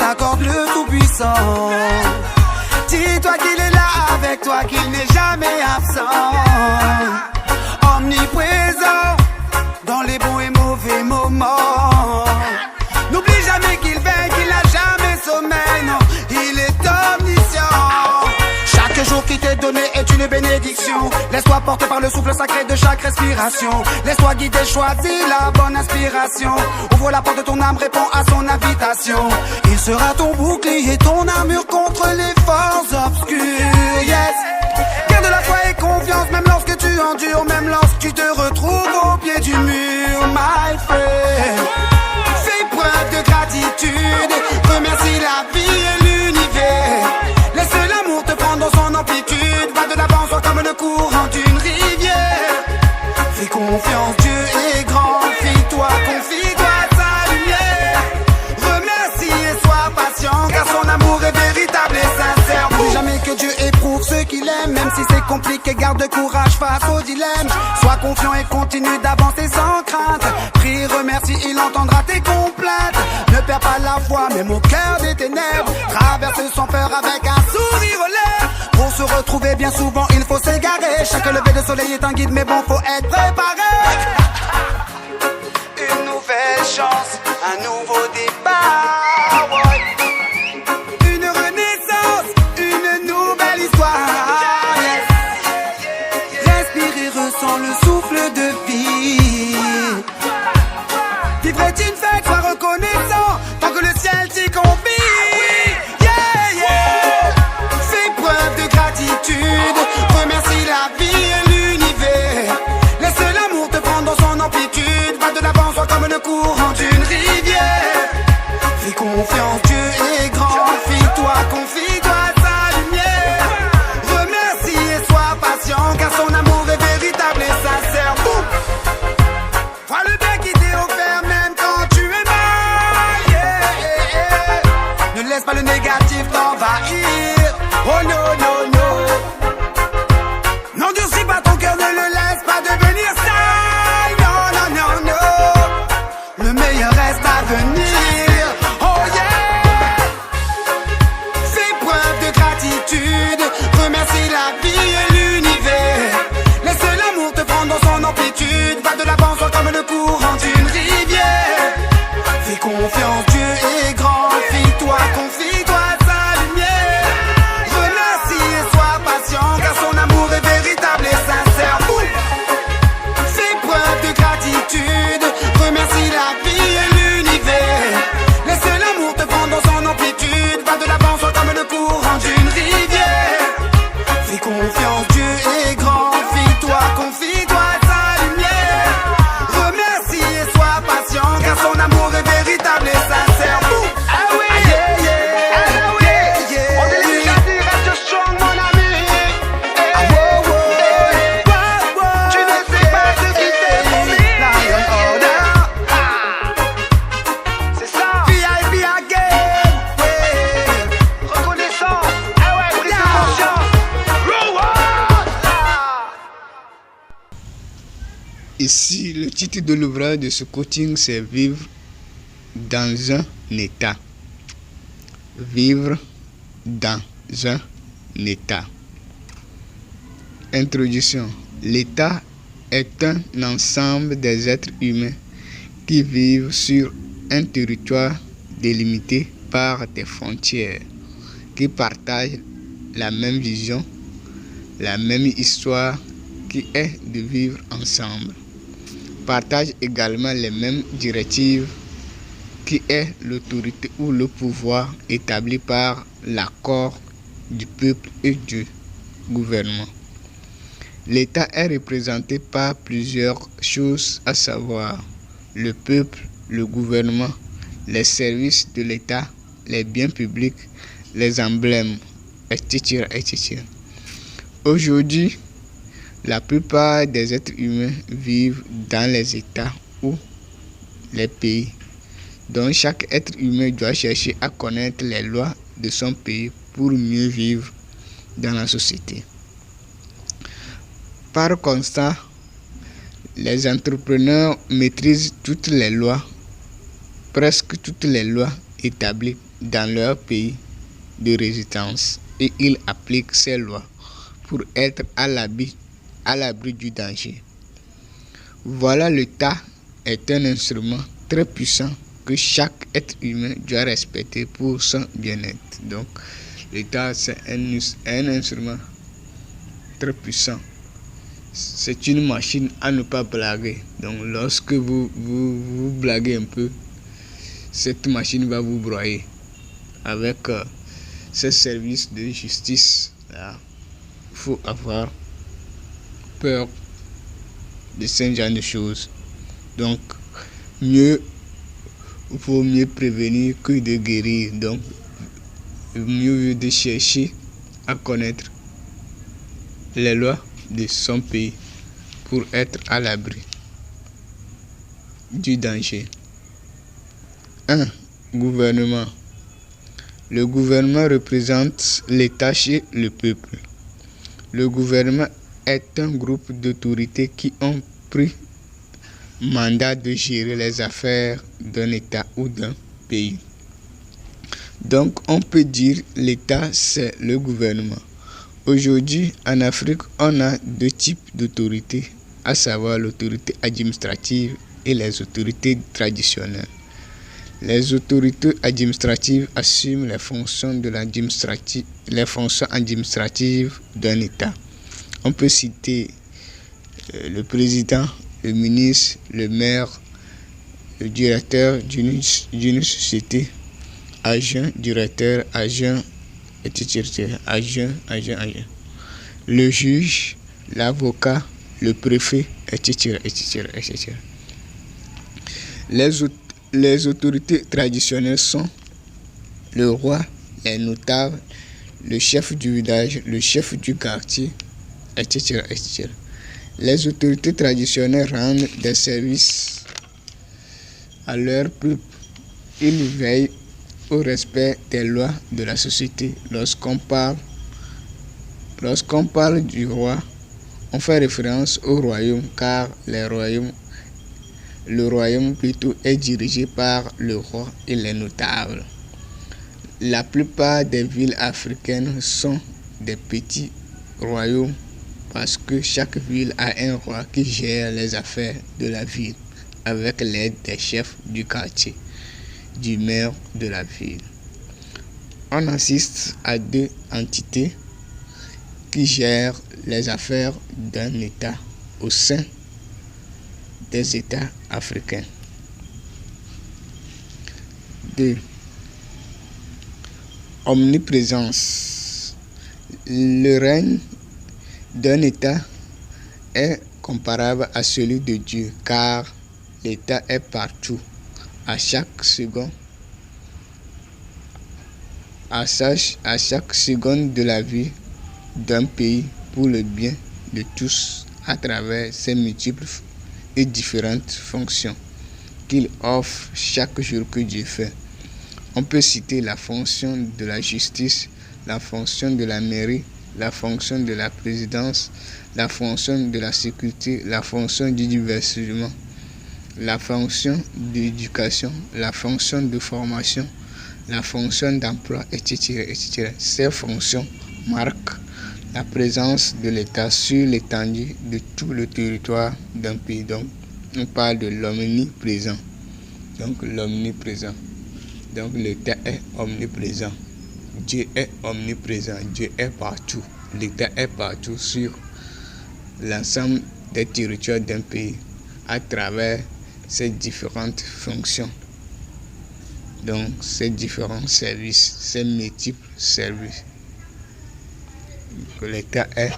t'accorde le tout-puissant. Dis-toi qu'il est là avec toi, qu'il n'est jamais absent. Omniprésent dans les bons et mauvais moments. N'oublie jamais qu'il veille, qu'il n'a jamais sommeil, non, il est omniscient. Chaque jour qui t'est donné est une bénédiction. Laisse-toi porter par le souffle sacré de chaque respiration. Laisse-toi guider, choisis la bonne inspiration. Ouvre la porte de ton âme, réponds à son invitation. Il sera ton bouclier, ton armure contre les forces obscures, yes. Garde la foi et confiance, même lorsque tu endures, même lorsque tu te retrouves au pied du mur, my friend. Fais preuve de gratitude, remercie la vie et l'univers. Laisse l'amour te prendre dans son amplitude. Va de l'avant, sois comme le courant d'une rivière. Fais confiance, Dieu est grand. Fie-toi, confie-toi à sa lumière. Remercie et sois patient, car son amour est véritable et sincère. N'oublie jamais que Dieu éprouve ceux qu'il aime. Même si c'est compliqué, garde courage face au dilemme. Sois confiant et continue d'avancer sans crainte. Prie, remercie, il entendra tes complaintes. Ne perds pas la foi, même au cœur des ténèbres. Traverse sans peur avec un sourire aux lèvres. Pour se retrouver bien souvent, il faut s'égarer. Chaque lever de soleil est un guide, mais bon, faut être préparé. Une nouvelle chance, un nouveau départ, ouais. Une renaissance, une nouvelle histoire, yes. Respire et ressens le souffle de vie. Vivre est une fête, sois reconnaissant, tant que le ciel t'y confie. Yeah, yeah. Fais preuve de gratitude, remercie la vie et l'univers. Laisse l'amour te prendre dans son amplitude. Va de l'avant, sois comme le courant d'une rivière. Fais confiance, Dieu est grand. Fie-toi, confie-toi à sa lumière. Remercie et sois patient, car son amour est véritable et sincère. Boum. Vois le bien qui t'est offert même quand tu es mal, yeah. Ne laisse pas le négatif t'envahir. Oh no, no, no. N'endurcis pas ton cœur, ne le laisse pas devenir sale. Non, non, non, non. Le meilleur reste à venir. Oh yeah. Fais preuve de gratitude, remercie la vie et l'univers. Laisse l'amour te prendre dans son amplitude. Va de l'avant, sois comme le courant d'une rivière. Fais confiance, Dieu est grand. Fie-toi, confie-toi à sa lumière. Remercie et sois patient, car son amour est véritable et sincère. Boum. Fais preuve de gratitude, remercie la vie et l'univers. Laisse l'amour te prendre dans son amplitude. Va de l'avant, sois comme le courant d'une rivière. Fais confiance, Dieu est grand. Fie-toi, confie-toi à sa lumière. Remercie et sois patient, car son amour est véritable et sincère. Boum. Ah oui, Yeah, yeah. ah oui, Yeah, yeah. on te laisse grandir, reste strong mon ami. Ah, wow, wow. Tu ne sais pas ce qui t'est promis. Lion Order. C'est ça, VIP again. Yeah. reconnaissance, ah ouais, prise de conscience. Reward. Ici, le titre de l'ouvrage de ce coaching, c'est Vivre dans un état. Vivre dans un état. Introduction. L'état est un ensemble des êtres humains qui vivent sur un territoire délimité par des frontières, qui partagent la même vision, la même histoire qui est de vivre ensemble. Partagent également les mêmes directives qui est l'autorité ou le pouvoir établi par l'accord du peuple et du gouvernement. L'État est représenté par plusieurs choses, à savoir le peuple, le gouvernement, les services de l'État, les biens publics, les emblèmes, etc., etc. Aujourd'hui, la plupart des êtres humains vivent dans les États ou les pays. Donc chaque être humain doit chercher à connaître les lois de son pays pour mieux vivre dans la société. Par constat, les entrepreneurs maîtrisent toutes les lois, presque toutes les lois établies dans leur pays de résidence et ils appliquent ces lois pour être à l'abri du danger. Voilà, l'État est un instrument très puissant que chaque être humain doit respecter pour son bien-être. Donc, l'État, c'est un instrument très puissant. C'est une machine à ne pas blaguer. Donc, lorsque vous blaguez un peu, cette machine va vous broyer. Avec ces services de justice, il faut avoir peur de ce genre de choses. Donc, vaut mieux prévenir que de guérir. Donc, mieux de chercher à connaître les lois de son pays pour être à l'abri du danger. 1. Gouvernement. Le gouvernement représente l'État chez le peuple. Le gouvernement est un groupe d'autorités qui ont pris mandat de gérer les affaires d'un État ou d'un pays. Donc, on peut dire l'État, c'est le gouvernement. Aujourd'hui, en Afrique, on a deux types d'autorités, à savoir l'autorité administrative et les autorités traditionnelles. Les autorités administratives assument les fonctions administratives d'un État. On peut citer le président, le ministre, le maire, le directeur d'une société, agent, directeur, agent, etc. Agent. Le juge, l'avocat, le préfet, etc. Les autorités traditionnelles sont le roi, les notables, le chef du village, le chef du quartier, etc. Les autorités traditionnelles rendent des services à leur peuple. Ils veillent au respect des lois de la société. Lorsqu'on parle du roi, on fait référence au royaume car le royaume plutôt est dirigé par le roi et les notables. La plupart des villes africaines sont des petits royaumes parce que chaque ville a un roi qui gère les affaires de la ville avec l'aide des chefs du quartier, du maire de la ville. On assiste à deux entités qui gèrent les affaires d'un État au sein des États africains. 2. Omniprésence. Le règne d'un État est comparable à celui de Dieu, car l'État est partout, à chaque seconde de la vie d'un pays pour le bien de tous à travers ses multiples et différentes fonctions qu'il offre chaque jour que Dieu fait. On peut citer la fonction de la justice, la fonction de la mairie, la fonction de la présidence, la fonction de la sécurité, la fonction du divertissement, la fonction d'éducation, la fonction de formation, la fonction d'emploi, etc. Ces fonctions marquent la présence de l'État sur l'étendue de tout le territoire d'un pays. Donc, on parle de l'omniprésent. Donc, l'omniprésent. Donc, l'État est omniprésent. Dieu est omniprésent. Dieu est partout. L'État est partout sur l'ensemble des territoires d'un pays à travers ses différentes fonctions. Donc, ces différents services, ces multiples services. L'État est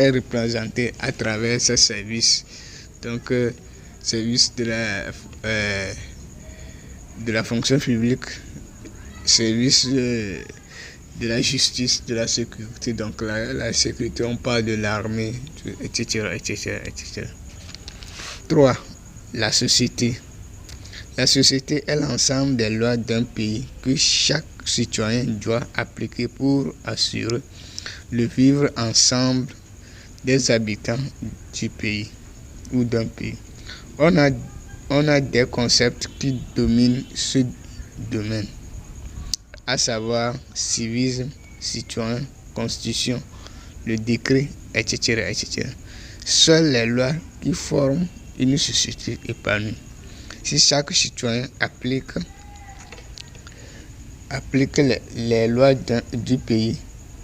représenté à travers ces services. Donc, service de la fonction publique, service de la justice, de la sécurité. Donc, la sécurité, on parle de l'armée, etc. 3. La société. La société est l'ensemble des lois d'un pays que chaque citoyen doit appliquer pour assurer le vivre ensemble des habitants du pays ou d'un pays. On a des concepts qui dominent ce domaine. à savoir civisme, citoyen, constitution, le décret, etc., etc. Seules les lois qui forment une société épanouie. Si chaque citoyen applique les lois du pays,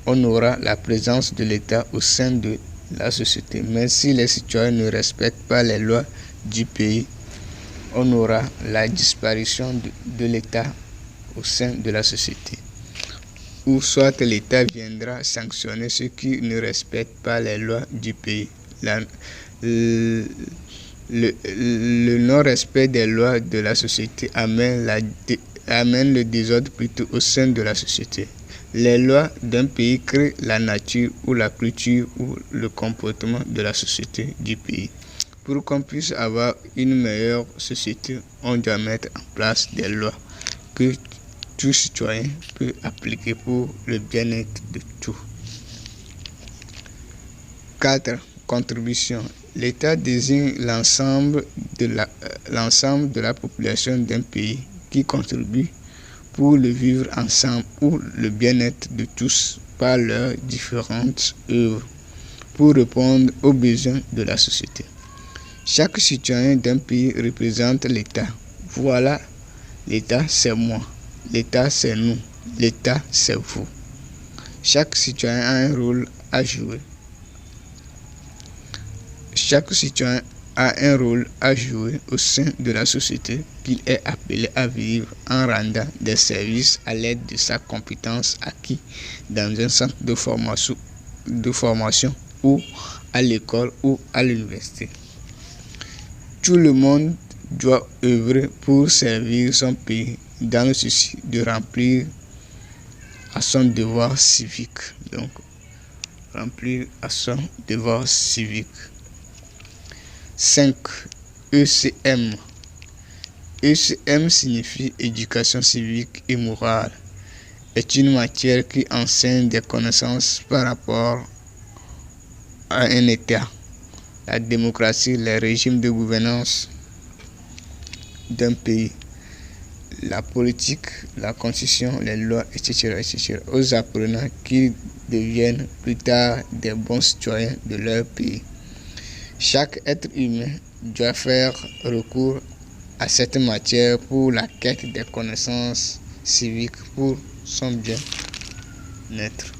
on aura la présence de l'État au sein de la société. Mais si les citoyens ne respectent pas les lois du pays, on aura la disparition de l'État au sein de la société. Ou soit l'État viendra sanctionner ceux qui ne respectent pas les lois du pays. Le non-respect des lois de la société amène le désordre plutôt au sein de la société. Les lois d'un pays créent la nature ou la culture ou le comportement de la société du pays. Pour qu'on puisse avoir une meilleure société, on doit mettre en place des lois que tout citoyen peut appliquer pour le bien-être de tout. 4. Contribution. L'État désigne l'ensemble de la population d'un pays qui contribue pour le vivre ensemble ou le bien-être de tous par leurs différentes œuvres pour répondre aux besoins de la société. Chaque citoyen d'un pays représente l'État. Voilà, l'État c'est moi, l'État c'est nous, l'État c'est vous. Chaque citoyen a un rôle à jouer. Chaque citoyen a un rôle à jouer au sein de la société qu'il est appelé à vivre en rendant des services à l'aide de sa compétence acquise dans un centre de formation ou à l'école ou à l'université. Tout le monde doit œuvrer pour servir son pays dans le souci de remplir à son devoir civique. Donc, remplir à son devoir civique. 5. ECM. ECM signifie éducation civique et morale. C'est une matière qui enseigne des connaissances par rapport à un État, la démocratie, les régimes de gouvernance d'un pays, la politique, la constitution, les lois, etc., etc. aux apprenants qui deviennent plus tard des bons citoyens de leur pays. Chaque être humain doit faire recours à cette matière pour la quête des connaissances civiques pour son bien-être.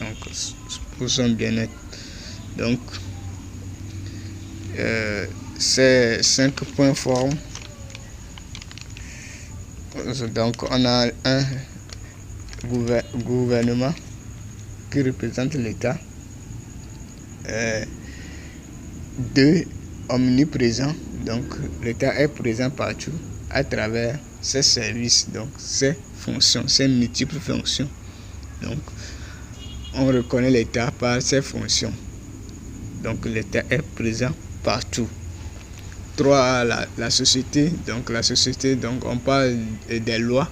Donc, pour son bien-être. Donc, ces 5 points forment. Donc, on a un gouvernement qui représente l'État. 2. Omniprésent, donc l'État est présent partout à travers ses services, donc ses fonctions, ses multiples fonctions. Donc, on reconnaît l'État par ses fonctions. Donc, l'État est présent partout. 3. La société. Donc, la société, donc on parle des lois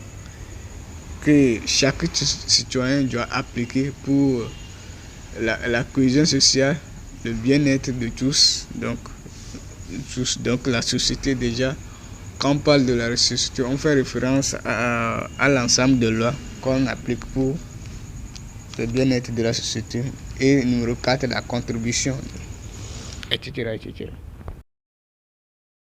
que chaque citoyen doit appliquer pour la cohésion sociale, le bien-être de tous. Donc la société, déjà, quand on parle de la société, on fait référence à l'ensemble de lois qu'on applique pour le bien-être de la société. Et numéro 4, la contribution, etc., etc.